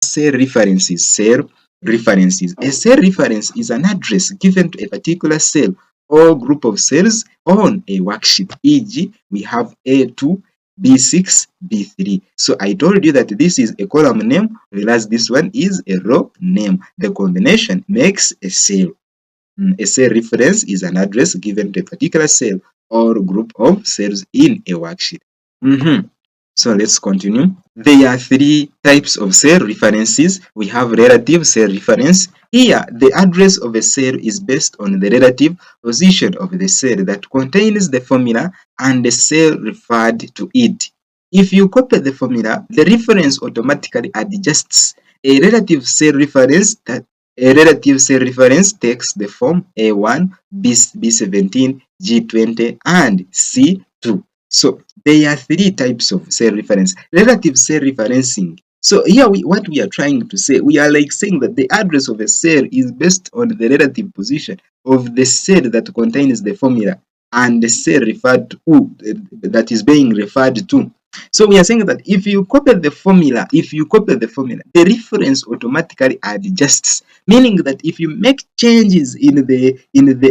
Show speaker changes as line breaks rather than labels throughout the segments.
Cell references. Cell references. A cell reference is an address given to a particular cell or group of cells on a worksheet. E.g., we have A2, B6, B3. So I told you that this is a column name, whereas this one is a row name. The combination makes a cell. A cell reference is an address given to a particular cell or group of cells in a worksheet. So let's continue. There are three types of cell references. We have relative cell reference. Here, the address of a cell is based on the relative position of the cell that contains the formula and the cell referred to it. If you copy the formula, the reference automatically adjusts. A relative cell reference takes the form A1, B17, G20, and C2. So there are three types of cell reference. Relative cell referencing. So here what we are trying to say, we are like saying that the address of a cell is based on the relative position of the cell that contains the formula and the cell referred to that is being referred to. So we are saying that if you copy the formula, the reference automatically adjusts, meaning that if you make changes in the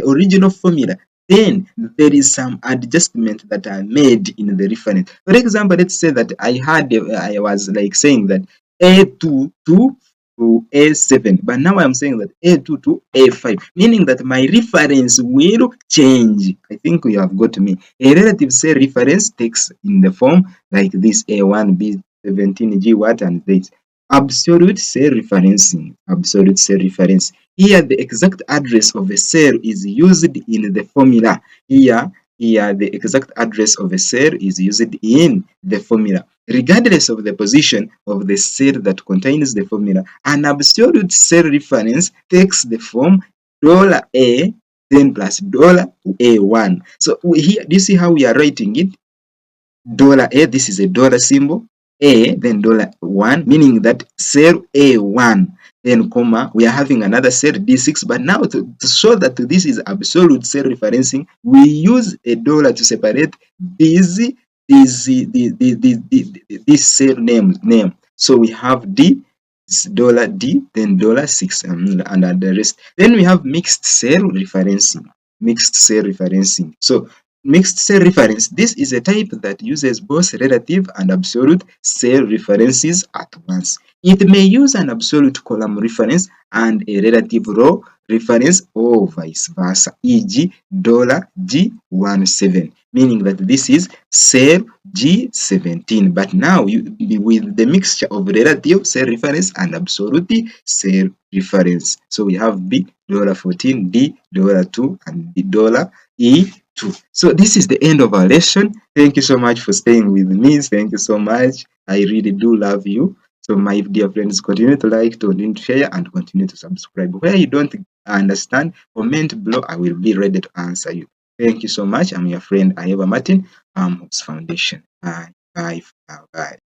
original formula, then there is some adjustment that are made in the reference. For example, let's say that I was like saying that A2 to A7, but now I'm saying that A2 to A5, meaning that my reference will change. I think you have got me. A relative cell reference takes in the form like this: A1, B17, G what, and this. Absolute cell referencing. Absolute cell reference. Here, the exact address of a cell is used in the formula. Here, the exact address of a cell is used in the formula. Regardless of the position of the cell that contains the formula, an absolute cell reference takes the form $A, then plus $A1. So here, do you see how we are writing it? $A, this is a dollar symbol, A, then $1, meaning that cell A1, then comma, we are having another cell D6, but now to show that this is absolute cell referencing, we use a dollar to separate this cell name. So we have D, $D, then $6, and the rest. Then we have mixed cell referencing. So mixed cell reference, this is a type that uses both relative and absolute cell references at once. It may use an absolute column reference and a relative row reference or vice versa, e.g. $G17, meaning that this is cell G17. But now with the mixture of relative cell reference and absolute cell reference. So we have B, $14, D, $2, and the $E2. So this is the end of our lesson. Thank you so much for staying with me. Thank you so much. I really do love you. So my dear friends, continue to like, continue to share, and continue to subscribe. Where you don't understand, comment below. I will be ready to answer you. Thank you so much. I'm your friend Ahebwa Martin, Foundation. Bye. Bye. Bye.